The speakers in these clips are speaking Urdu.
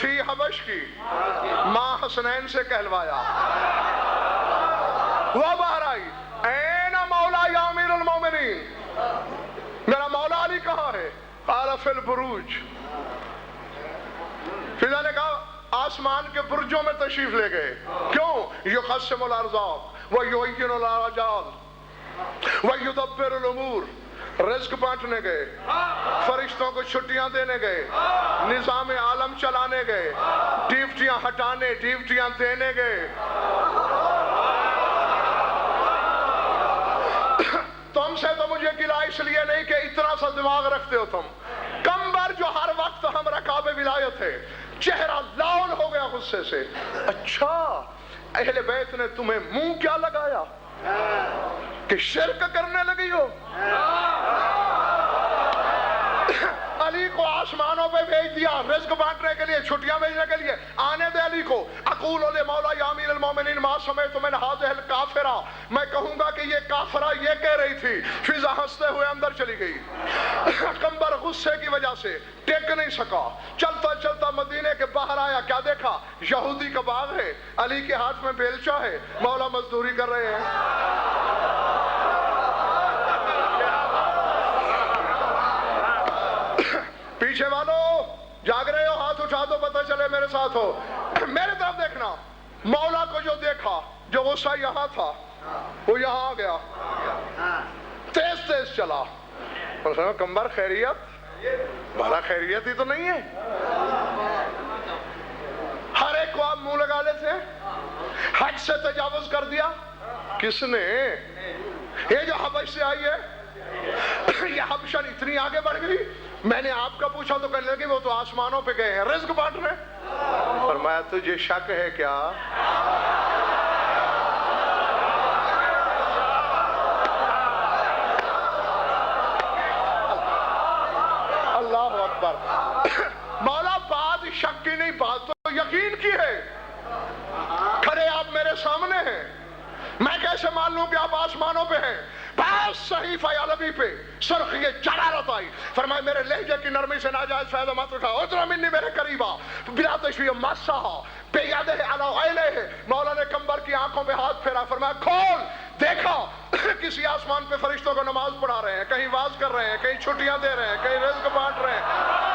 تھی حبش کی، ماں حسنین سے کہلوایا، وہ باہر آئی، این مولا یا امیر المومنین، میرا مولا علی کہاں ہے؟ قال فی البروج، فضا نے کہا آسمان کے برجوں میں تشریف لے گئے. کیوں؟ یقسم الارزاق ویعین الآجال ویدبر الامور، رزق بانٹنے گئے، فرشتوں کو چھٹیاں دینے گئے، نظام عالم چلانے گئے، ڈیوٹیاں ہٹانے، ڈیوٹیاں دینے گئے. تم سے تو مجھے گلہ اس لیے نہیں کہ اتنا سا دماغ رکھتے ہو تم. کمبر جو ہر وقت ہم رکاب ولایت ہے، چہرہ لال ہو گیا غصے سے. اچھا اہل بیت نے تمہیں منہ کیا لگایا کہ شرک کرنے لگی ہو؟ علی کو آسمانوں پہ بھیج دیا رزق بانٹنے کے لیے، چھٹیاں بھیجنے کے لیے. آنے دے علی کو. اقول مولا یا امیر المومنین ما سمعت من هذه الکافرہ، میں کہوں گا کہ یہ کافرہ یہ کہہ رہی تھی. فضا ہنستے ہوئے اندر چلی گئی. کمبر غصے کی وجہ سے ٹیک نہیں سکا، چلتا چلتا مدینے کے باہر آیا. کیا دیکھا؟ یہودی کا باغ ہے، علی کے ہاتھ میں بیلچہ ہے، مولا مزدوری کر رہے ہیں. پیچھے والو جاگ رہے ہو؟ ہاتھ اٹھا دو، پتہ چلے میرے ساتھ ہو. میرے طرف دیکھنا. مولا کو جو دیکھا، جو غصہ یہاں تھا وہ یہاں آ گیا، تیز تیز چلا. کمبر خیریت؟ بھلا خیریت ہی تو نہیں ہے. ہر ایک کو آپ منہ لگا لیتے ہیں. حد سے تجاوز کر دیا. کس نے؟ یہ جو حبش سے آئی ہے، یہ حبشن اتنی آگے بڑھ گئی. میں نے آپ کا پوچھا تو کہنے لگی وہ تو آسمانوں پہ گئے ہیں رزق بانٹنے. فرمایا تجھے شک ہے کیا؟ اللہ اکبر. مولا بات شک کی نہیں، بات تو یقین کی ہے. کھڑے آپ میرے سامنے ہیں، میں کیسے مان لوں کہ آپ آسمانوں پہ ہیں؟ بس صحیفہ علوی پہ سرخی جلالت آئی. فرمائے میرے لہجے کی نرمی سے ناجائز فائدہ مت اٹھاؤ. ادھر منی میرے قریبا بلا تشبیہ مسحا بیادہ علی عینہ. مولا نے کمبر کی آنکھوں پہ ہاتھ پھیرا. فرمایا کھول. دیکھا کسی آسمان پہ فرشتوں کو نماز پڑھا رہے ہیں، کہیں واز کر رہے ہیں، کہیں چھٹیاں دے رہے ہیں، کہیں رزق بانٹ رہے ہیں.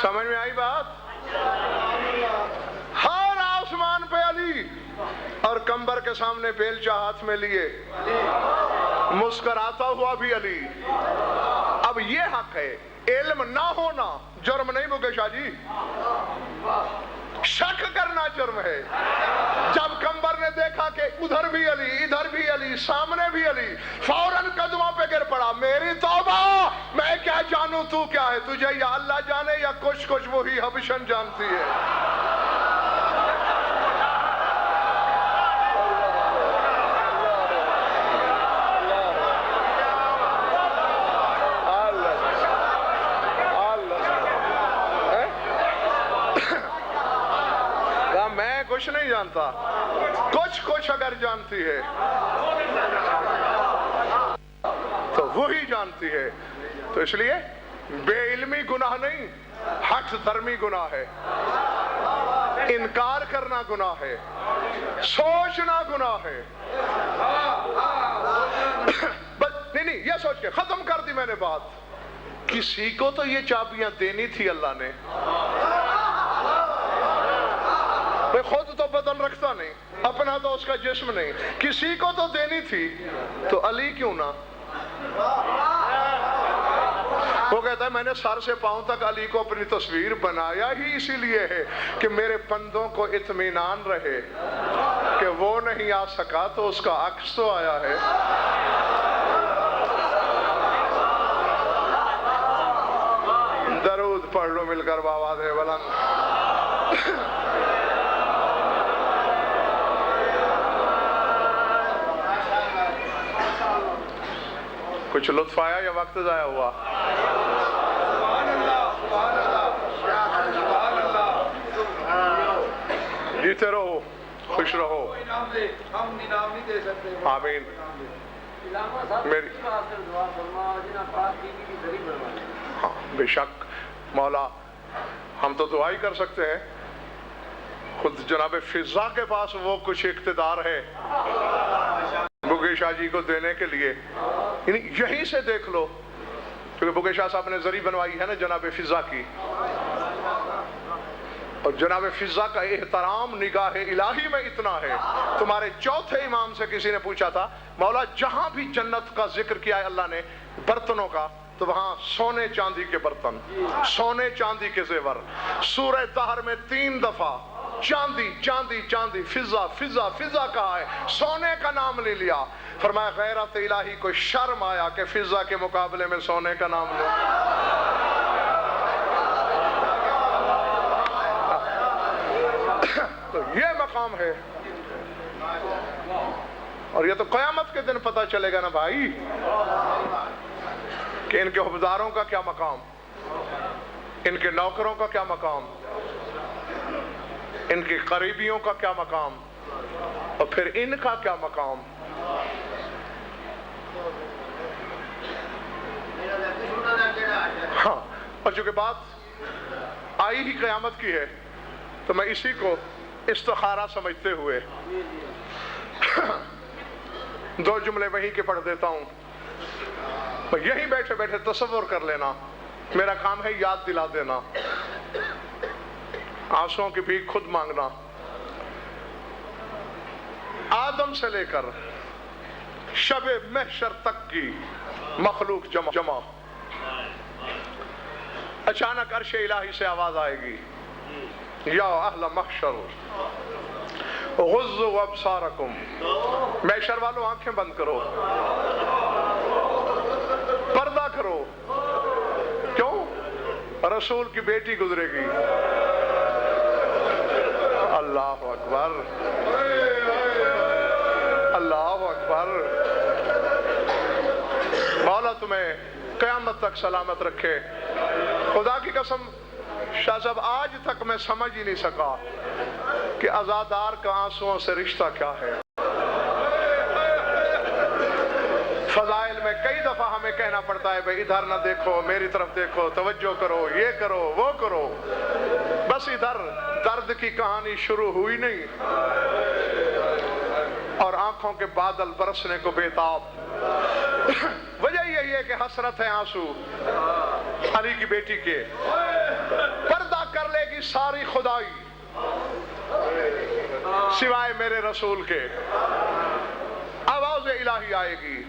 سمجھ میں آئی بات؟ ہر آسمان پہ علی، اور کمبر کے سامنے بیلچہ ہاتھ میں لیے، مسکراتا ہوا بھی علی. اب یہ حق ہے، علم نہ ہونا جرم نہیں مکے شاہ جی، شک کرنا جرم ہے. جب کمبر نے دیکھا کہ ادھر بھی علی، ادھر بھی علی، سامنے بھی علی، فوراً قدموں پہ گر پڑا. میری توبہ، میں کیا جانوں تو کیا ہے؟ تجھے یا اللہ جانے یا کچھ وہی حبشن جانتی ہے. میں کچھ نہیں جانتا، کچھ اگر جانتی ہے تو وہی جانتی ہے. تو اس لیے بے علمی گناہ نہیں، حق دھرمی گناہ ہے، انکار کرنا گناہ ہے، سوچنا گناہ ہے. نہیں یہ سوچ کے ختم کر دی میں نے بات. کسی کو تو یہ چابیاں دینی تھی اللہ نے. خود تو بدن رکھتا نہیں، اپنا تو اس کا جسم نہیں، کسی کو تو دینی تھی. تو علی کیوں نہ؟ وہ کہتا ہے میں نے سر سے پاؤں تک علی کو اپنی تصویر بنایا ہی اسی لیے ہے کہ میرے بندوں کو اطمینان رہے کہ وہ نہیں آ سکا تو اس کا عکس تو آیا ہے. درود پڑھ لو مل کر بآواز بلند. کچھ لطف آیا یا وقت ضائع ہوا؟ جیتے رہو، خوش رہو. آمین. میری ہاں بے شک مولا ہم تو دعا ہی کر سکتے ہیں. خود جناب فضا کے پاس وہ کچھ اقتدار ہے بگے شاہ جی کو دینے کے لیے. یعنی یہیں سے دیکھ لو کیونکہ بگے شاہ صاحب نے زری بنوائی ہے نا جناب فضا کی، اور جناب فضا کا احترام نگاہ الہی میں اتنا ہے. تمہارے چوتھے امام سے کسی نے پوچھا تھا مولا جہاں بھی جنت کا ذکر کیا ہے اللہ نے برتنوں کا تو وہاں سونے چاندی کے برتن، سونے چاندی کے زیور. سورہ دہر میں 3 دفعہ چاندی چاندی چاندی فضا فضا فضا کہا ہے، سونے کا نام نہیں لیا. فرمایا غیرت الہی کو شرم آیا کہ فضا کے مقابلے میں سونے کا نام لو. تو یہ مقام ہے، اور یہ تو قیامت کے دن پتہ چلے گا نا بھائی کہ ان کے حفظداروں کا کیا مقام، ان کے نوکروں کا کیا مقام، ان کے قریبیوں کا کیا مقام، اور پھر ان کا کیا مقام. ہاں، اور چونکہ بات آئی ہی قیامت کی ہے تو میں اسی کو استخارہ سمجھتے ہوئے 2 جملے وہیں کے پڑھ دیتا ہوں. یہیں بیٹھے بیٹھے تصور کر لینا، میرا کام ہے یاد دلا دینا، آنسوؤں کی بھیک خود مانگنا. آدم سے لے کر شب محشر تک کی مخلوق جمع. اچانک عرش الہی سے آواز آئے گی یا اہل محشر غضوا ابصارکم. محشر والوں آنکھیں بند کرو، پردہ کرو. کیوں؟ رسول کی بیٹی گزرے گی. اللہ اکبر، اللہ اکبر. مولا تمہیں قیامت تک سلامت رکھے. خدا کی قسم شاہ صاحب آج تک میں سمجھ ہی نہیں سکا کہ عزادار کا آنسوؤں سے رشتہ کیا ہے. فضائل میں کئی دفعہ ہمیں کہنا پڑتا ہے بھئی ادھر نہ دیکھو، میری طرف دیکھو، توجہ کرو، یہ کرو وہ کرو. بس ادھر درد کی کہانی شروع ہوئی نہیں اور آنکھوں کے بادل برسنے کو بےتاب. وجہ یہی ہے کہ حسرت ہے آنسو علی کی بیٹی کے. پردہ کر لے گی ساری خدائی سوائے میرے رسول کے. آواز الہی آئے گی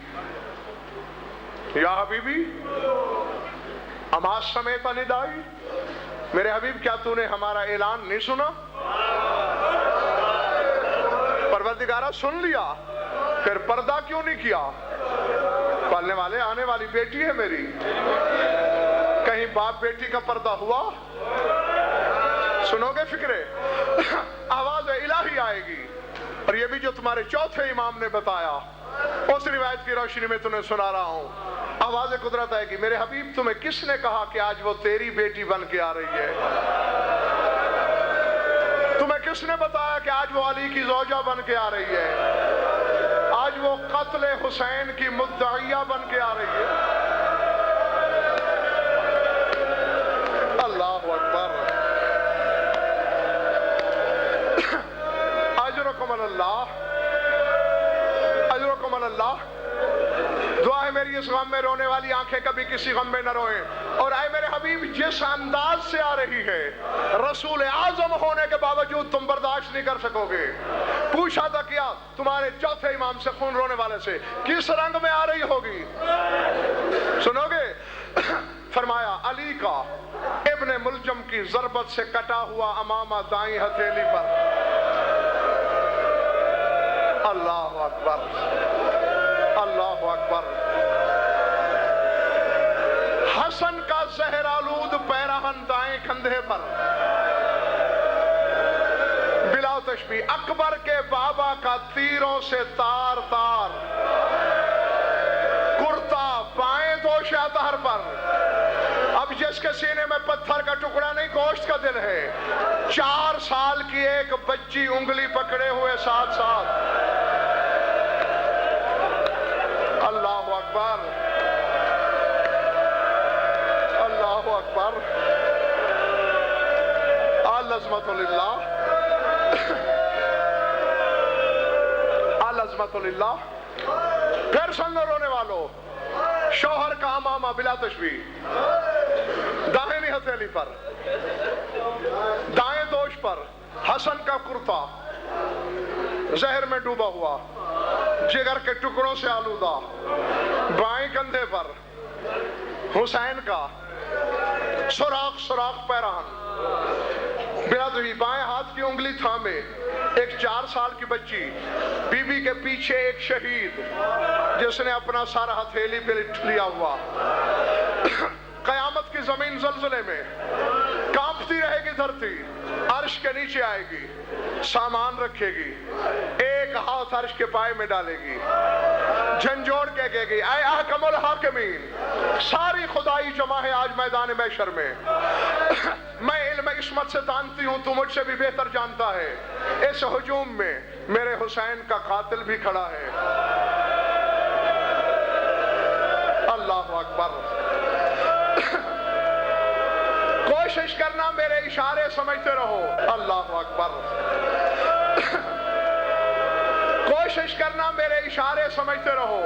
یا حبیبی اما سمیت ندائی. میرے حبیب کیا تو نے ہمارا اعلان نہیں سنا؟ پروردگارہ سن لیا، پھر پردہ کیوں نہیں کیا؟ پالنے والے آنے والی بیٹی ہے میری. کہیں باپ بیٹی کا پردہ ہوا؟ سنو گے فکرے؟ آواز الہی آئے گی. اور یہ بھی جو تمہارے چوتھے امام نے بتایا اس روایت کی روشنی میں تمہیں سنا رہا ہوں. آواز قدرت آئے گی میرے حبیب تمہیں کس نے کہا کہ آج وہ تیری بیٹی بن کے آ رہی ہے؟ تمہیں کس نے بتایا کہ آج وہ علی کی زوجہ بن کے آ رہی ہے؟ آج وہ قتل حسین کی مدعیہ بن کے آ رہی ہے. اللہ اکبر. اجرکم اللہ، اجرکم اللہ. دعا ہے میری اس غم میں رونے والی آنکھیں کبھی کسی غم میں نہ روئیں. اور اے میرے حبیب جس انداز سے آ رہی ہے رسول اعظم ہونے کے باوجود تم برداشت نہیں کر سکو گے. پوچھا تھا کیا تمہارے چوتھے امام سے خون رونے والے سے کس رنگ میں آ رہی ہوگی؟ سنو گے؟ فرمایا علی کا ابن ملجم کی ضربت سے کٹا ہوا امامہ دائیں ہتھیلی پر. اللہ اکبر، اللہ اکبر. حسن کا زہر آلود پیراہن دائیں کندھے پر. بلا تشبیہ اکبر کے بابا کا تیروں سے تار تار کرتا بائیں دوش اطہر پر. اب جس کے سینے میں پتھر کا ٹکڑا نہیں گوشت کا دل ہے، 4 سال کی ایک بچی انگلی پکڑے ہوئے ساتھ ساتھ. اللہ اکبر، اللہ اکبر. العظمت للہ، العظمت للہ. پھر سن لو رونے والو، شوہر کا امامہ بلا تشبیہ داہنی ہتھیلی پر، دائیں دوش پر حسن کا کرتا زہر میں ڈوبا ہوا، جگر کے ٹکڑوں سے آلودہ. بائیں کندھے پر حسین کا سوراخ سوراخ پیراہن. بلا تشبیہ بائیں ہاتھ کی انگلی تھامے ایک 4 سال کی بچی، بی بی کے پیچھے ایک شہید جس نے اپنا سارا ہتھیلی پہ لیا ہوا. قیامت کی زمین زلزلے میں کانپتی رہے گی دھرتی، عرش کے نیچے آئے گی، سامان رکھے گی، ایک ہاتھ عرش کے پائے میں ڈالے گی، جھنجھوڑ کے کہے گی اے احکم الحاکمین. ساری خدائی جمع ہے آج میدان محشر میں. میں علم عصمت سے جانتی ہوں، تو مجھ سے بھی بہتر جانتا ہے. اس ہجوم میں میرے حسین کا قاتل بھی کھڑا ہے. اللہ اکبر. کوشش کرنا میرے اشارے سمجھتے رہو. اللہ اکبر. کوشش کرنا میرے اشارے سمجھتے رہو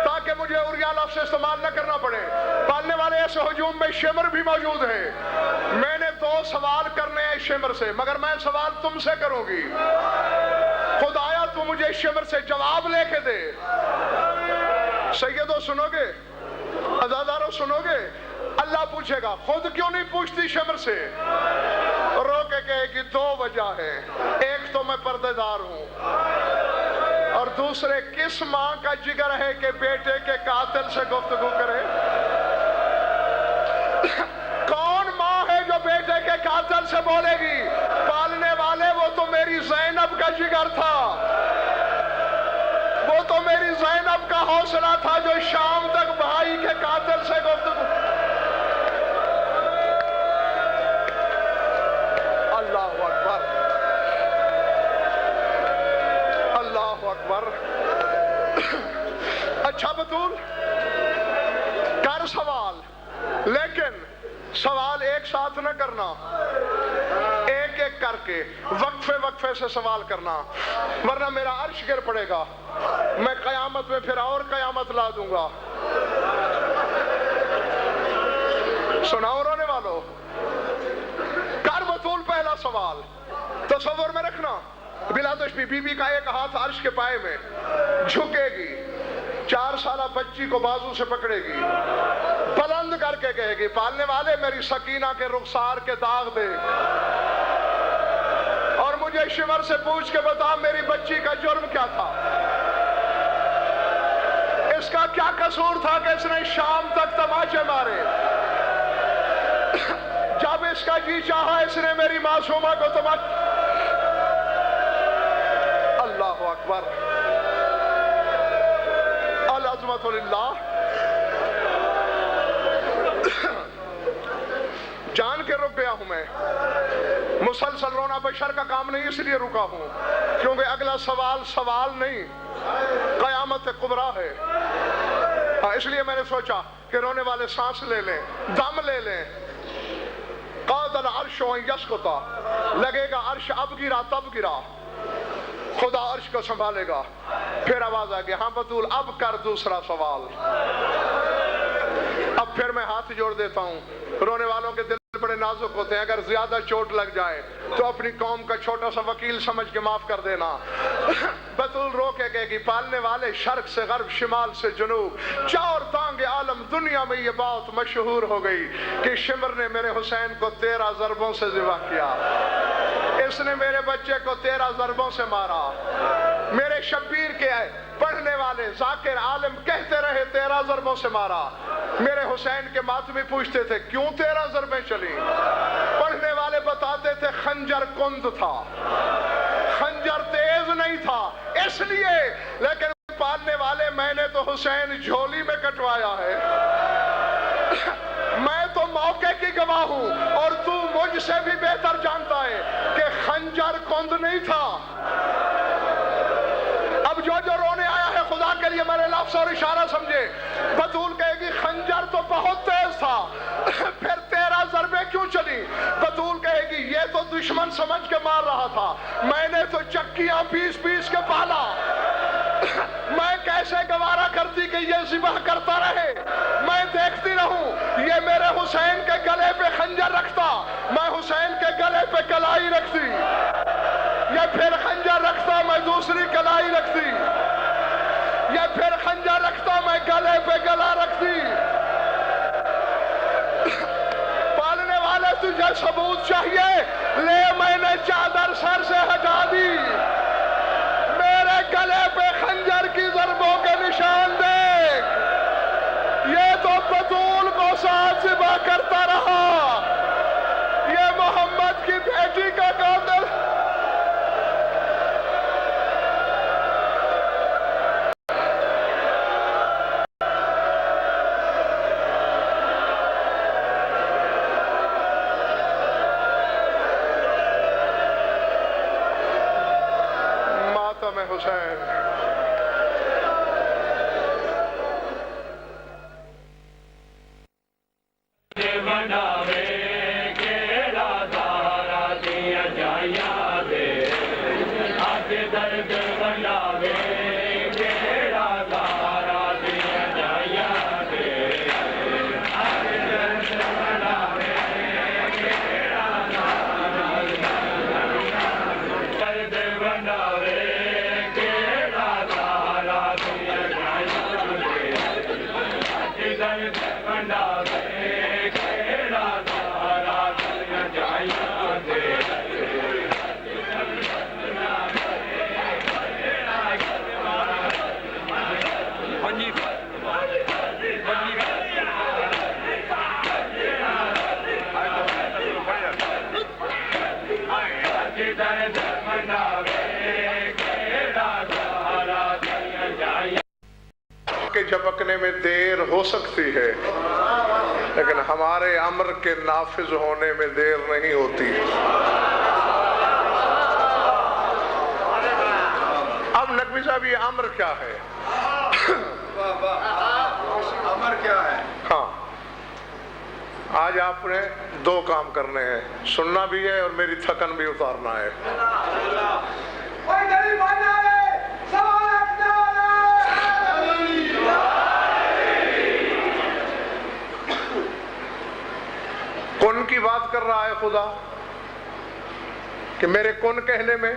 تاکہ مجھے اوریا لفظ استعمال نہ کرنا پڑے. پالنے والے اس ہجوم میں شمر بھی موجود ہے. میں نے 2 سوال کرنے ہیں شمر سے، مگر میں سوال تم سے کروں گی. خدایا تو مجھے شمر سے جواب لے کے دے. سیدو سنو گے، عزادارو سنو گے. اللہ پوچھے گا خود کیوں نہیں پوچھتی شمر سے؟ رو کے کہے گی 2 وجہ ہے. ایک تو میں پردے دار ہوں، اور دوسرے کس ماں کا جگر ہے کہ بیٹے کے قاتل سے گفتگو کرے؟ کون ماں ہے جو بیٹے کے قاتل سے بولے گی؟ پالنے والے وہ تو میری زینب کا جگر تھا، وہ تو میری زینب کا حوصلہ تھا جو شام تک بھائی کے قاتل سے گفتگو. اللہ اکبر، اللہ اکبر. اچھا بطول کر سوال، لیکن سوال ایک ساتھ نہ کرنا، ایک ایک کر کے وقفے وقفے سے سوال کرنا، ورنہ میرا عرش گر پڑے گا. میں قیامت میں پھر اور قیامت لا دوں گا. سناؤ رونے والو. کر بطول پہلا سوال تصور میں رکھنا. بلا تشبیہ بی بی کا ایک ہاتھ عرش کے پائے میں جھکے گی، 4 سالہ بچی کو بازو سے پکڑے گی، بلند کر کے کہے گی پالنے والے میری سکینہ کے رخسار کے داغ دے، اور مجھے شمر سے پوچھ کے بتا میری بچی کا جرم کیا تھا، اس کا کیا قصور تھا کہ اس نے شام تک تماچے مارے. جب اس کا جی چاہا اس نے میری معصومہ کو تماچے. اللہ اکبر. العظمت للہ. جان کے رک گیا ہوں میں. مسلسل رونا بشر کا کام نہیں، اس لیے رکا ہوں کیونکہ اگلا سوال نہیں، قیامت کبریٰ ہے. اس لیے میں نے سوچا کہ رونے والے سانس لے لیں، دم لے لیں. قاد العرش ان یسقطا، لگے گا عرش اب گرا تب گرا، خدا عرش کو سنبھالے گا. پھر آواز آ گیا ہاں بطول اب کر دوسرا سوال. اب پھر میں ہاتھ جوڑ دیتا ہوں. رونے والوں کے دل بڑے نازک ہوتے ہیں، اگر زیادہ چوٹ لگ جائے تو اپنی قوم کا چھوٹا سا وکیل سمجھ کے معاف کر دینا۔ بطول رو کے کہے گی پالنے والے شرق سے غرب، شمال سے جنوب، چار دانگ عالم، دنیا میں یہ بات مشہور ہو گئی کہ شمر نے میرے حسین کو 13 ضربوں سے ذبح کیا، اس نے میرے بچے کو 13 ضربوں سے مارا۔ میرے شبیر کے پڑھنے والے ذاکر عالم کہتے رہے 13 ضربوں سے مارا۔ میرے حسین کے ماتمی پوچھتے تھے کیوں 13 ضربیں چلی؟ پڑھنے والے بتاتے تھے خنجر کند تھا، خنجر تیز نہیں تھا اس لیے، لیکن پالنے والے میں نے تو حسین جھولی میں کٹوایا ہے، میں تو موقع کی گواہ ہوں، اور تو مجھ سے بھی بہتر جانتا ہے کہ خنجر کند نہیں تھا۔ اب جو رونے آیا ہے خدا کے لیے میرے لفظ اور اشارہ سمجھے۔ بطول کہے گی خنجر تو بہت تیز تھا، پھر 13 ضربیں کیوں چلی؟ بطول کہے گی یہ تو دشمن سمجھ کے مار رہا تھا، میں نے تو چکیاں پیس پیس کے پالا، میں کیسے گوارا کرتی کہ یہ ذبح کرتا رہے، میں دیکھتی رہوں یہ میرے حسین کے گلے پہ خنجر رکھتا، میں حسین کے گلے پہ کلائی رکھتی، یہ پھر خنجر رکھتا میں دوسری کلائی رکھتی، یہ پھر خنجر رکھتا میں گلے پہ گلا رکھتی۔ پالنے والے تجھے ثبوت چاہیے، لے میں نے چادر سر سے ہٹا دی، میرے گلے پہ خنجر کی ضربوں کے نشان دیکھ، یہ تو بطول کو ساتھ ذبح کرتا رہا، یہ محمد کی بیٹی کا قاتل۔ حسین جھپکنے میں دیر ہو سکتی ہے لیکن ہمارے امر کے نافذ ہونے میں دیر نہیں ہوتی۔ اب نقوی صاحب یہ امر کیا ہے؟ امر کیا ہے؟ ہاں آج آپ نے 2 کام کرنے ہیں، سننا بھی ہے اور میری تھکن بھی اتارنا ہے۔ کن کی بات کر رہا ہے خدا کہ میرے کن کہنے میں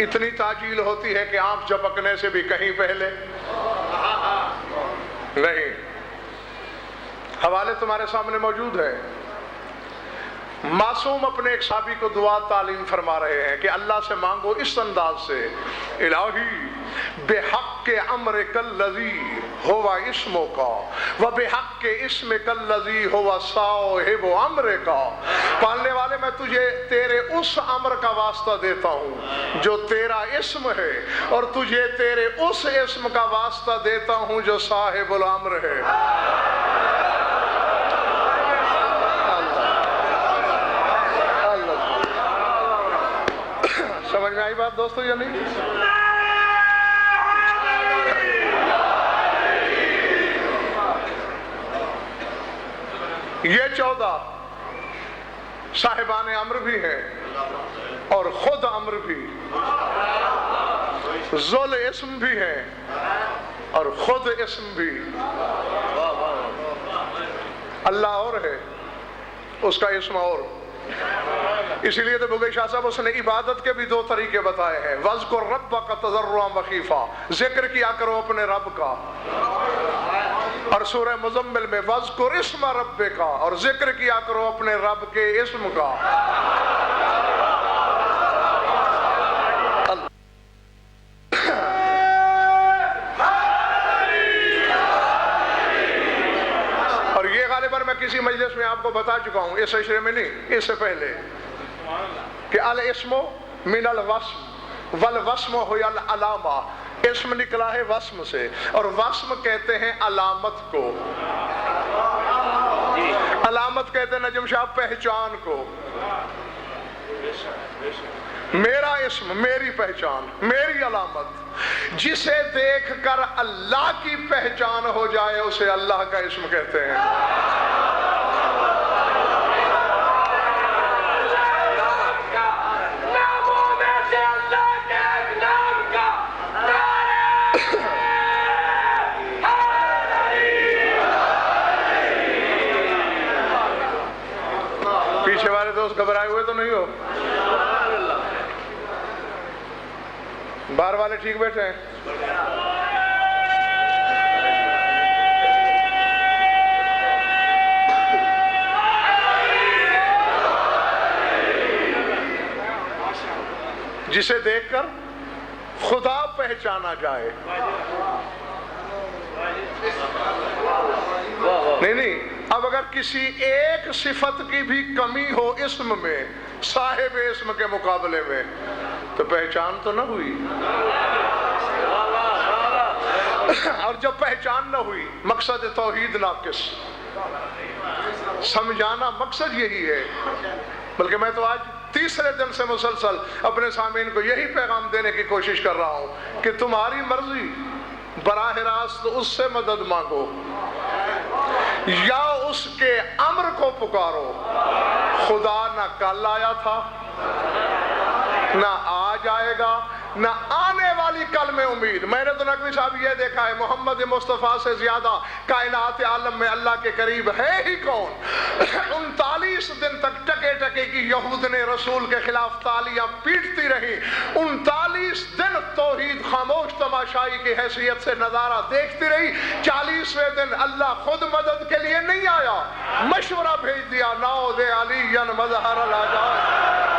اتنی تاجیل ہوتی ہے کہ آنکھ جھپکنے سے بھی کہیں پہلے نہیں۔ حوالے تمہارے سامنے موجود ہے۔ معصوم اپنے ایک صحابی کو دعا تعلیم فرما رہے ہیں کہ اللہ سے مانگو اس انداز سے، الہی بحق امرک الذی ہوا اسمو کا و بحق اسم کالذی ہوا صاحب امرک، پالنے والے میں تجھے تیرے اس امر کا واسطہ دیتا ہوں جو تیرا اسم ہے، اور تجھے تیرے اس اسم کا واسطہ دیتا ہوں جو صاحب الامر ہے۔ سمجھ میں آئی بات دوستو یا نہیں؟ یہ 14 صاحبان امر بھی ہیں اور خود امر بھی، ذل اسم بھی ہیں اور خود اسم بھی۔ اللہ اور ہے اس کا اسم اور. اسی لیے تو بغی شاہ صاحب اس نے عبادت کے بھی دو طریقے بتائے ہیں. وَاذْكُرْ رَبَّكَ تَضَرُّعًا وَخِيفًا, ذکر کیا کرو اپنے رب کا. اور سورہ مزمل میں وَاذْكُرْ اسْمَ رَبِّكَ, اور ذکر کیا کرو اپنے رب کے اسم کا. اور یہ غالباً میں کسی مجلس میں آپ کو بتا چکا ہوں, اس عشرے میں نہیں, اس سے پہلے, کہ الاسم من الوسم والوسم هو العلامہ. اسم نکلا ہے وسم سے, اور وسم کہتے ہیں علامت کو. علامت کہتے ہیں نجم شاہ پہچان کو. میرا اسم, میری پہچان, میری علامت. جسے دیکھ کر اللہ کی پہچان ہو جائے اسے اللہ کا اسم کہتے ہیں. پیچھے والے دوست گھبرائے ہوئے تو نہیں ہو؟ باہر والے ٹھیک بیٹھے ہیں؟ جسے دیکھ کر خدا پہچانا جائے. نہیں, اب اگر کسی ایک صفت کی بھی کمی ہو اسم میں صاحب اسم کے مقابلے میں تو پہچان تو نہ ہوئی. اور جب پہچان نہ ہوئی مقصد توحید ناقص. سمجھانا مقصد یہی ہے. بلکہ میں تو آج تیسرے دن سے مسلسل اپنے سامعین کو یہی پیغام دینے کی کوشش کر رہا ہوں کہ تمہاری مرضی, براہ راست اس سے مدد مانگو یا اس کے امر کو پکارو. خدا نہ کل آیا تھا, نہ آج آئے گا, نہ آنے والی کل میں امید. میں نے تو نقوی صاحب یہ دیکھا ہے, محمد مصطفیٰ سے زیادہ کائنات عالم میں اللہ کے قریب ہے ہی کون. 39 دن تک ٹکے ٹکے کی یہود نے رسول کے خلاف تالیاں پیٹتی رہی. 39 دن توحید خاموش تماشائی کی حیثیت سے نظارہ دیکھتی رہی. 40ویں دن اللہ خود مدد کے لیے نہیں آیا, مشورہ بھیج دیا, ناؤ دے علی مظہر العجائب.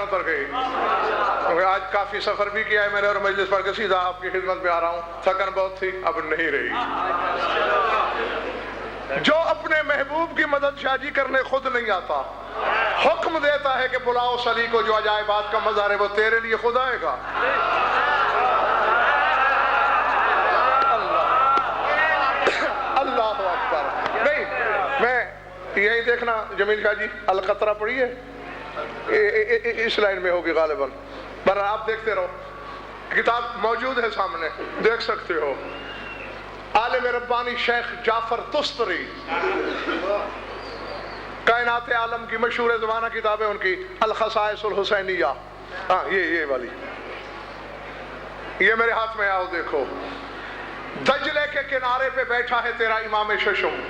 اتر گئی. آج کافی سفر بھی کیا ہے میں نے اور مجلس پڑھ کے سیدھا آپ کی خدمت میں آ رہا ہوں. تھکن بہت تھی, اب نہیں رہی. جو اپنے محبوب کی مدد شاہ جی کرنے خود نہیں آتا, حکم دیتا ہے کہ بلاؤ سلی کو, جو عجائبات کا مظہر ہے وہ تیرے لیے خود آئے گا. اللہ اکبر. نہیں, میں یہی دیکھنا جمیل شاہ جی القطرہ پڑھی ہے, اس لائن میں ہوگی غالباً, پر آپ دیکھتے رہو, کتاب موجود ہے سامنے, دیکھ سکتے ہو. عالم ربانی شیخ جعفر تستری, کائنات عالم کی مشہور زمانہ کتاب ہے ان کی, الخصائص الحسینیہ. ہاں یہ والی, یہ میرے ہاتھ میں, آؤ دیکھو. دجلے کے کنارے پہ بیٹھا ہے تیرا امام ششم,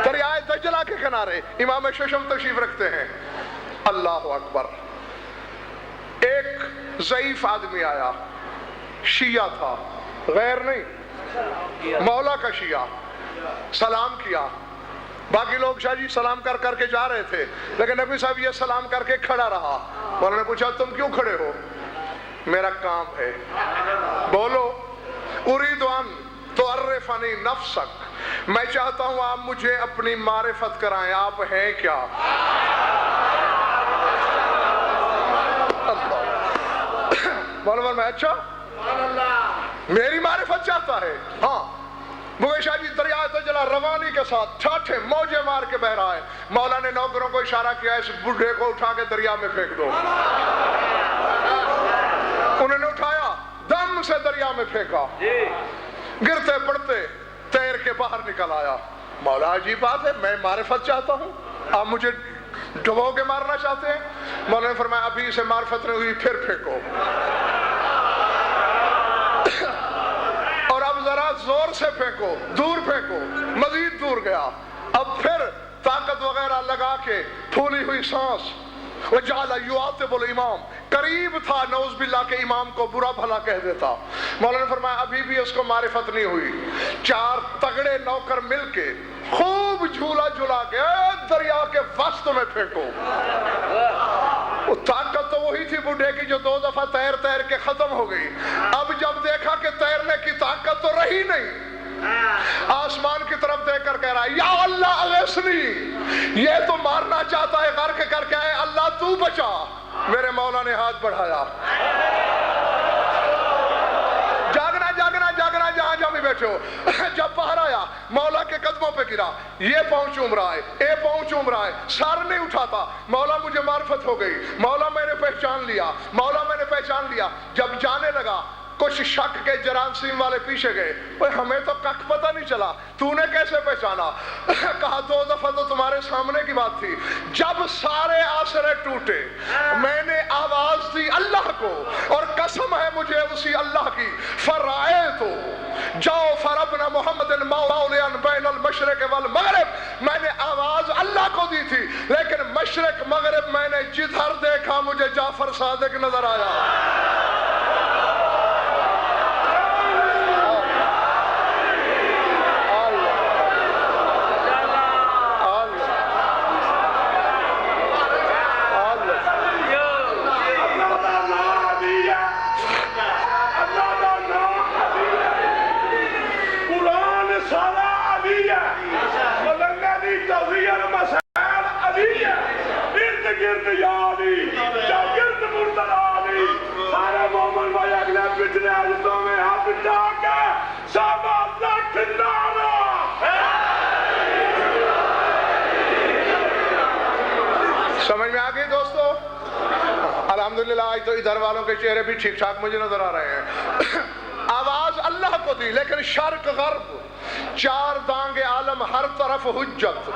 دریائے دجلہ کے کنارے امام ششم تشریف رکھتے ہیں. اللہ اکبر. ایک ضعیف آدمی آیا, شیعہ تھا, غیر نہیں, مولا کا شیعہ. سلام کیا, باقی لوگ شاہ جی سلام کر کر کے جا رہے تھے, لیکن نبی صاحب یہ سلام کر کے کھڑا رہا. انہوں نے پوچھا تم کیوں کھڑے ہو؟ میرا کام ہے. بولو. اريد ان تعرفني نفسك, میں چاہتا ہوں آپ مجھے اپنی معرفت کرائیں, آپ ہیں کیا؟ مولانا میں اچھا میری معرفت چاہتا ہے؟ ہاں مغیث شاہ جی دریا دجلہ روانی کے ساتھ ٹھاٹھے موجے مار کے بہ رہا ہے. مولا نے نوکروں کو اشارہ کیا اس بڈھے کو اٹھا کے دریا میں پھینک دو. انہوں نے اٹھایا دم سے دریا میں پھینکا, گرتے پڑتے تیر کے باہر نکل آیا. مولا عجیب بات ہے, میں معرفت چاہتا ہوں, آپ مجھے ڈبو کے مارنا چاہتے ہیں؟ مولا نے فرمایا ابھی اسے معرفت نہیں ہوئی, پھر پھینکو. اور اب ذرا زور سے پھینکو, دور پھینکو. مزید دور گیا, اب پھر طاقت وغیرہ لگا کے پھولی ہوئی سانس. وجعل یعاتب الامام, قریب تھا نعوذ باللہ کے امام کو برا بھلا کہہ دیتا. مولانا نے فرمایا ابھی بھی اس کو معرفت نہیں ہوئی. 4 تگڑے نوکر مل کے خوب جھولا جھلا کے دریا کے وسط میں پھینکو. وہ طاقت تو وہی تھی بڈھے کی جو 2 دفعہ تیر تیر کے ختم ہو گئی. اب جب دیکھا کہ تیرنے کی طاقت تو رہی نہیں, آسمان کی طرف دیکھ کر کہہ رہا ہے یا اللہ اغثنی, یہ تو مارنا چاہتا ہے غرق کر کے, اے اللہ تو بچا. میرے مولا نے ہاتھ بڑھایا. جاگنا جاگنا جاگنا جہاں جہاں بھی بیٹھے ہو. جب باہر آیا مولا کے قدموں پہ گرا, یہ پاؤں چوم رہا ہے, اے پاؤں چوم رہا ہے, سر نہیں اٹھاتا. مولا مجھے معرفت ہو گئی, مولا میں نے پہچان لیا, مولا میں نے پہچان لیا. جب جانے لگا کچھ شک کے جراثیم والے پیچھے گئے, ہمیں تو کک پتہ نہیں چلا, تو نے کیسے پہچانا؟ کہا 2 دفعہ تو تمہارے سامنے کی بات تھی. جب سارے آسرے ٹوٹے میں نے آواز دی اللہ کو, اور قسم ہے مجھے اسی اللہ کی, فرائیتو جاؤ فربنا محمد مولیان بین المشرق والمغرب, میں نے آواز اللہ کو دی تھی, لیکن مشرق مغرب میں نے جدھر دیکھا مجھے جعفر صادق نظر آیا. سمجھ میں آ گئی دوستو؟ الحمدللہ آج تو ادھر والوں کے چہرے بھی ٹھیک ٹھاک مجھے نظر آ رہے ہیں. آواز اللہ کو دی, لیکن شرق غرب 4 دانگ عالم ہر طرف حجت,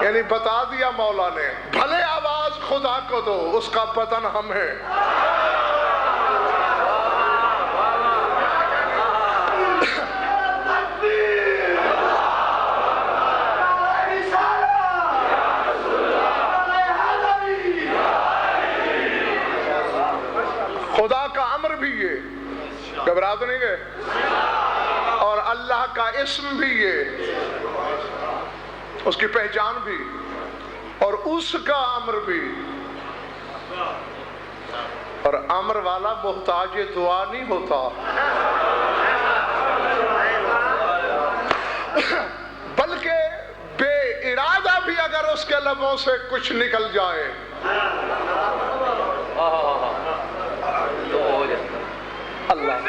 یعنی بتا دیا مولا نے, بھلے آواز خدا کو دو, اس کا پتن ہم ہیں. خدا کا امر بھی یہ, گھبرا تو نہیں گئے, اور اللہ کا اسم بھی یہ, اس کی پہچان بھی, اور اس کا امر بھی. اور امر والا محتاج دعا نہیں ہوتا, بلکہ بے ارادہ بھی اگر اس کے لبوں سے کچھ نکل جائے اللہ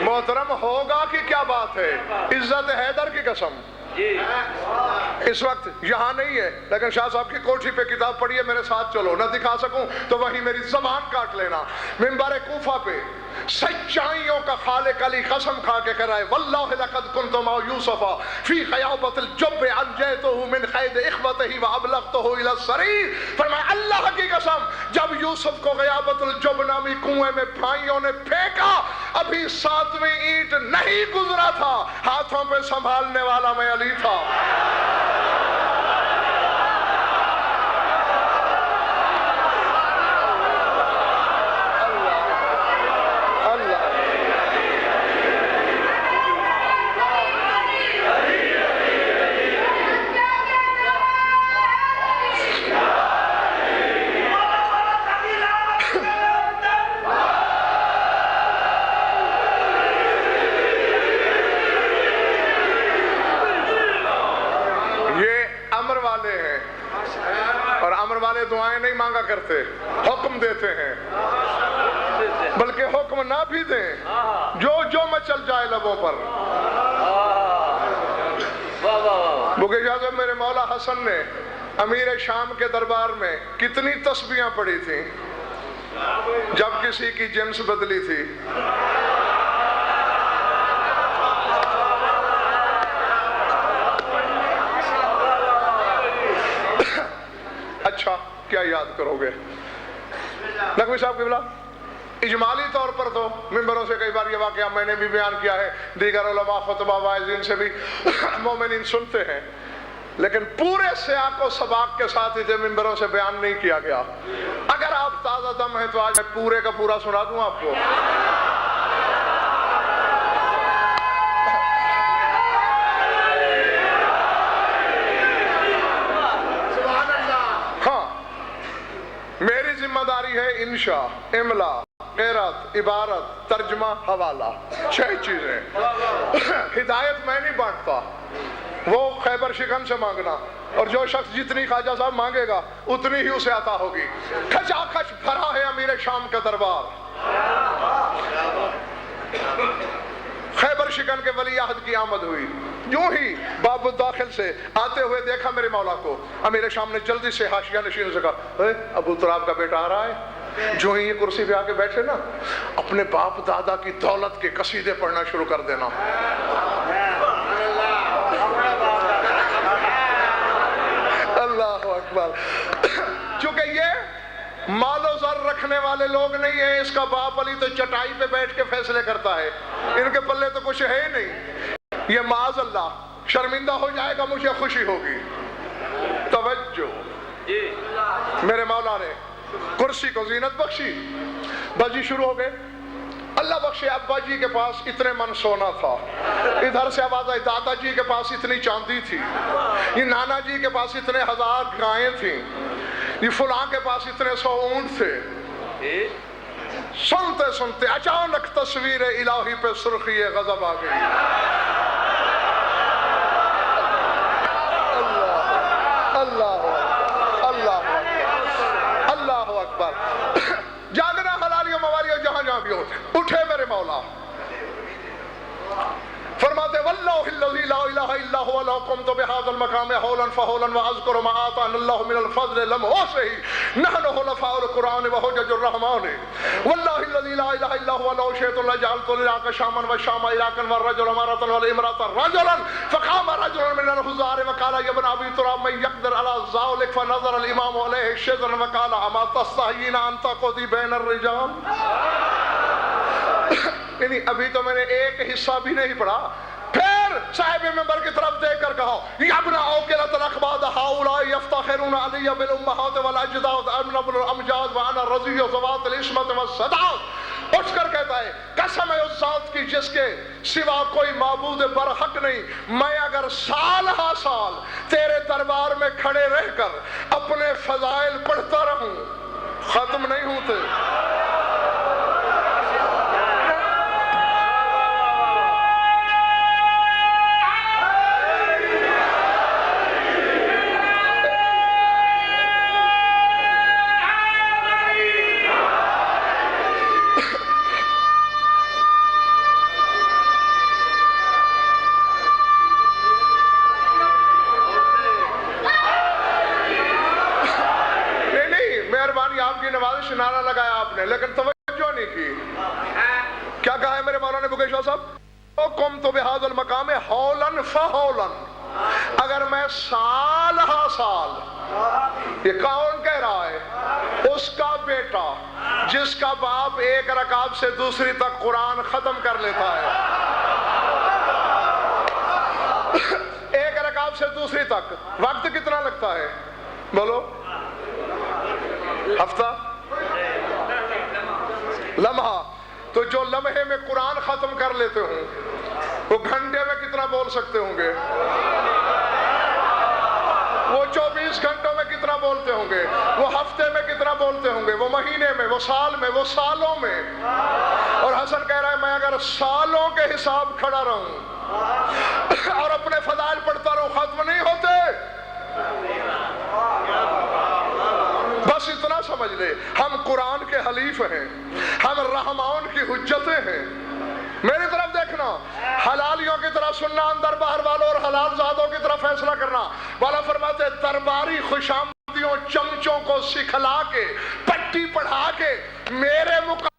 محترم ہوگا کہ کیا بات ہے. عزت حیدر کی قسم اس وقت یہاں نہیں ہے, لیکن شاہ صاحب کی کوٹھی پہ کتاب پڑھیے, میرے ساتھ چلو, نہ دکھا سکوں تو وہیں میری زبان کاٹ لینا. منبر کوفہ پہ سچائیوں کا خالق علی قسم کھا کے کہہ رہا ہے واللہ لقد کنت مع یوسف فی غیابۃ الجب انجیتہ من قید اخوتہ وابلغتہ الی السریر. فرمایا اللہ کی قسم جب یوسف کو غیابۃ الجب نامی کنویں میں بھائیوں نے پھینکا, ابھی 7ویں اینٹ نہیں گزرا تھا, ہاتھوں پہ سنبھالنے والا میں علی تھا. امر والے دعائیں نہیں مانگا کرتے، حکم دیتے ہیں، بلکہ حکم نہ بھی دیں، جو مچل جائے لبوں پر۔ بھوکے شاہ میرے مولا حسن نے امیر شام کے دربار میں کتنی تسبیحاں پڑھی تھیں جب کسی کی جنس بدلی تھی۔ اچھا کیا یاد کرو گے نقوی صاحب قبلہ؟ اجمالی طور پر تو ممبروں سے کئی بار یہ واقعہ میں نے بھی بیان کیا ہے، دیگر علماء خطبہ واعظین سے بھی مومنین سنتے ہیں، لیکن پورے سیاق و سباق کے ساتھ اسے ممبروں سے بیان نہیں کیا گیا۔ اگر آپ تازہ دم ہیں تو آج میں پورے کا پورا سنا دوں آپ کو۔ ہاں، میری ذمہ داری ہے انشاء، املا، قرات، عبارت، ترجمہ، حوالہ، 6 چیزیں۔ ہدایت میں نہیں بانٹتا، وہ خیبر شکن سے مانگنا، اور جو شخص جتنی خواجہ صاحب مانگے گا اتنی ہی اسے عطا ہوگی۔ کھچا کھچ بھرا ہے امیر شام کا دربار۔ خیبر شکن کے ولی عہد کی آمد ہوئی، یوں ہی باب الداخل سے آتے ہوئے دیکھا میرے مولا کو۔ امیر شام نے جلدی سے حاشیہ نشین سے کہا، ابو تراب کا بیٹا آ رہا ہے۔ جو ہی یہ کرسی پہ آ کے بیٹھے نا، اپنے باپ دادا کی دولت کے قصیدے پڑھنا شروع کر دینا۔ اللہ اکبر۔ چونکہ یہ مال و زر رکھنے والے لوگ نہیں ہیں، اس کا باپ علی تو چٹائی پہ بیٹھ کے فیصلے کرتا ہے، ان کے پلے تو کچھ ہے ہی نہیں۔ یہ معاذ اللہ شرمندہ ہو جائے گا، مجھے خوشی ہوگی۔ توجہ، میرے مولا نے کرسی کو زینت بخشی، بجی شروع ہو گئے۔ اللہ بخشے ابا جی کے پاس اتنے من سونا تھا، ادھر سے آواز آئی دادا جی کے پاس اتنی چاندی تھی، یہ نانا جی کے پاس اتنے 1000 گائیں تھیں، یہ فلاں کے پاس اتنے 100 اونٹ تھے۔ سنتے سنتے اچانک تصویر الہی پہ سرخی غضب آ گئی۔ اللہ اکبر۔ جاگنا حلالیوں موالیوں جہاں جہاں بھی ہو، اٹھے میرے مولا، فرماتے واللہ الذی لا الہ الا هو لو قمت بهذا المقام حولا فحولا واذكر ما آتانا الله من الفضل لم اوصه نحن خلفاء القرآن وحجج الرحمن والله الذي لا اله الا هو لو شئت لجعلت العراق شاما والشام عراقا والرجل امارة والامرأة رجلا فقام رجل من الحضار وقال يا ابن ابي تراب من يقدر على ذلك فنظر الامام عليه شزرا وقال اما تستحيين ان تقضي بين الرجال۔ یعنی ابھی تو میں نے ایک حصہ بھی نہیں پڑھا، پھر صاحب منبر کی طرف دیکھ کر کہا یا ابن اوکلۃ الاقباد هؤلاء يفتخرون علی بالامہات والاجداد ابن ابن الامجاد وانا رضی ذوات العصمت والسداد۔ اٹھ کر کہتا ہے قسم ہے اس ذات کی جس کے سوا کوئی معبود برحق نہیں، میں اگر سال ہا سال تیرے دربار میں کھڑے رہ کر اپنے فضائل پڑھتا رہوں ختم نہیں ہوتے۔ نعرہ لگایا آپ نے لیکن توجہ نہیں کی۔ کیا کہا ہے میرے مولانا بھوکے شاہ صاحب؟ قمت بہذا المقام حولا فحولا، اگر میں سال ہا سال، یہ کون کہہ رہا ہے؟ اس کا بیٹا جس کا باپ ایک رکعت سے دوسری تک قرآن ختم کر لیتا ہے، ایک رکعت سے دوسری تک وقت کتنا لگتا ہے بولو؟ ہفتہ؟ لمحہ؟ تو جو لمحے میں قرآن ختم کر لیتے ہوں وہ گھنٹے میں کتنا بول سکتے ہوں گے؟ وہ 24 گھنٹوں میں کتنا بولتے ہوں گے؟ وہ ہفتے میں کتنا بولتے ہوں گے؟ وہ مہینے میں، وہ سال میں، وہ سالوں میں۔ اور حسن کہہ رہا ہے میں اگر سالوں کے حساب کھڑا رہوں اور اپنے فضائل پڑھتا رہوں ختم نہیں ہوتے۔ سمجھ لے ہم قرآن کے حلیف ہیں، ہم رحمان کی حجتیں ہیں۔ میری طرف دیکھنا، حلالیوں کی طرح سننا، اندر باہر والوں اور حلال زادوں کی طرح فیصلہ کرنا۔ والا فرماتے ہیں درباری خوشامدیوں چمچوں کو سکھلا کے پٹی پڑھا کے میرے مقابلے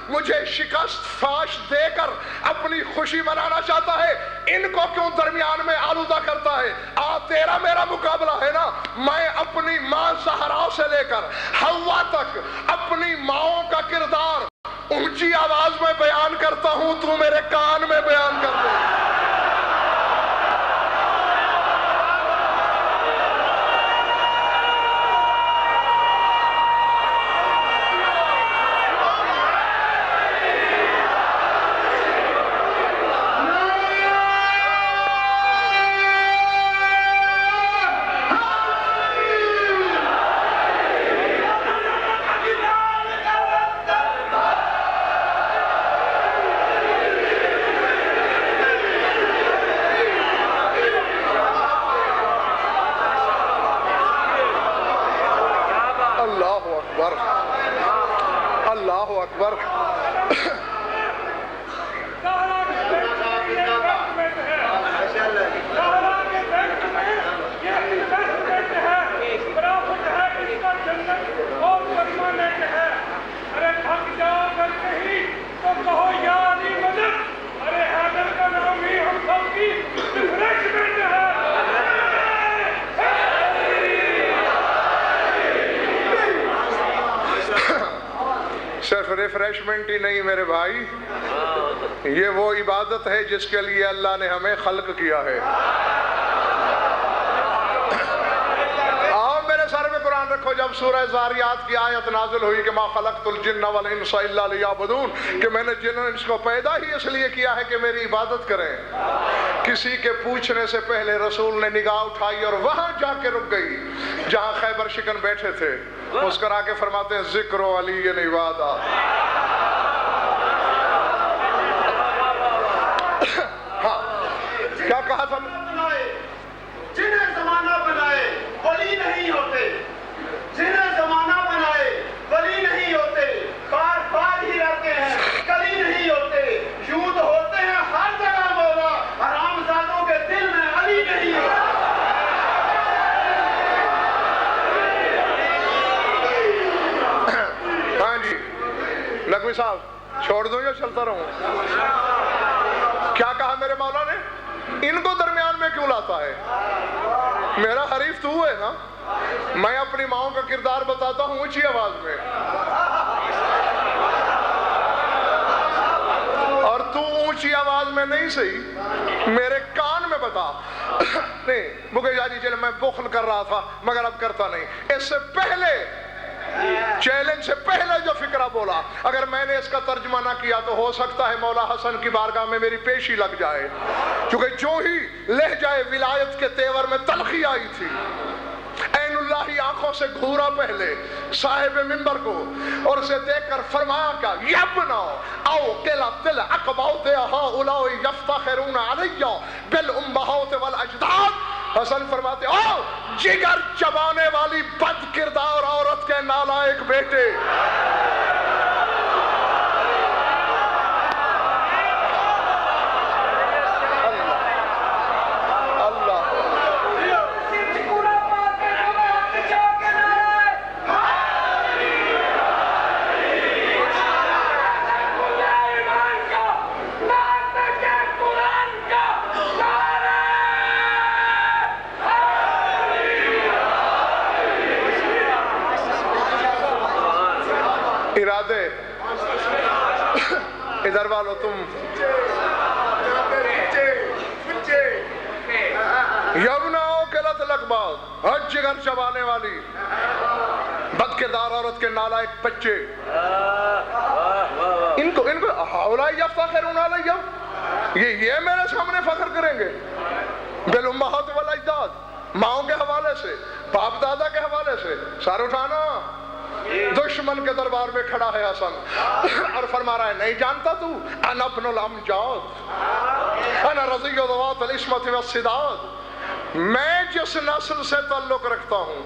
مجھے شکست فاش دے کر اپنی خوشی منانا چاہتا ہے، ان کو کیوں درمیان میں آلودہ کرتا ہے؟ تیرا میرا مقابلہ ہے نا، میں اپنی ماں زہرا سے لے کر حوا تک اپنی ماؤں کا کردار اونچی آواز میں بیان کرتا ہوں، تو میرے کان میں بیان کر دے۔ اللہ اکبر۔ صرف ریفریشمنٹ ہی نہیں میرے بھائی، یہ وہ عبادت ہے جس کے لیے اللہ نے ہمیں خلق کیا ہے۔ آؤ میرے سر میں قرآن رکھو۔ جب سورہ زاریات کی آیت نازل ہوئی کہ ما خلقت الجن والانس الا لیعبدون، کہ میں نے جن اور انس کو پیدا ہی اس لیے کیا ہے کہ میری عبادت کریں، کسی کے پوچھنے سے پہلے رسول نے نگاہ اٹھائی اور وہاں جا کے رک گئی جہاں خیبر شکن بیٹھے تھے، مسکرا کے فرماتے ہیں ذکر علی عبادہ۔ ہاں کیا کہا تھا؟ جنہیں زمانہ بنائے ولی نہیں ہوتے، جنہیں زمانہ بنائے ولی نہیں ہوتے، بار بار ہی رہتے ہیں، کلی نہیں ہوتے، یوں تو ہوتے ہیں ہر جگہ مولا، حرام زادوں کے دل میں علی نہیں ہوتا۔ ہاں جی لکھوی صاحب، چھوڑ دوں یا چلتا رہوں؟ کیا کہا میرے مولا نے؟ ان کو درمیان میں کیوں لاتا ہے؟ میرا حریف تو ہے نا، میں اپنی ماؤں کا کردار بتاتا ہوں اونچی آواز میں، اور تو اونچی آواز میں نہیں صحیح میرے کان میں بتا۔ نہیں مکیش جی چلے میں بخل کر رہا تھا مگر اب کرتا نہیں۔ اس سے پہلے چیلنج سے پہلے جو فکرہ بولا، اگر میں نے اس کا ترجمہ نہ کیا تو ہو سکتا ہے مولا حسن کی بارگاہ میں میری پیشی لگ جائے، کیونکہ جو ہی لہجہ ولایت کے تیور میں تلخی آئی تھی، عین اللہ آنکھوں سے گھورا پہلے صاحب منبر کو، اور اسے دیکھ کر فرمایا کیا یبنا او قلت الاقباط ہؤلاء یفتخرون علی بالامہات والاجداد۔ حسن فرماتے او جگر چبانے والی بد کردار عورت کے نالائق بیٹے، ارادے ادھر والو تم یمناؤ قلت الاقباط، حج جگر چبانے والی بد کردار عورت کے نالائق بچے، ان کو ہؤلاء یفتخرون علی، یہ میرے سامنے فخر کریں گے بالامہات والاجداد، ماؤں کے حوالے سے، باپ دادا کے حوالے سے۔ سر اٹھانا، دشمن کے دربار میں کھڑا ہے حسن اور فرما رہا ہے نہیں جانتا تو انا ابن الامجاد انا رضی ذوات العصمت والسداد، میں جس نسل سے تعلق رکھتا ہوں،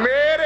میرے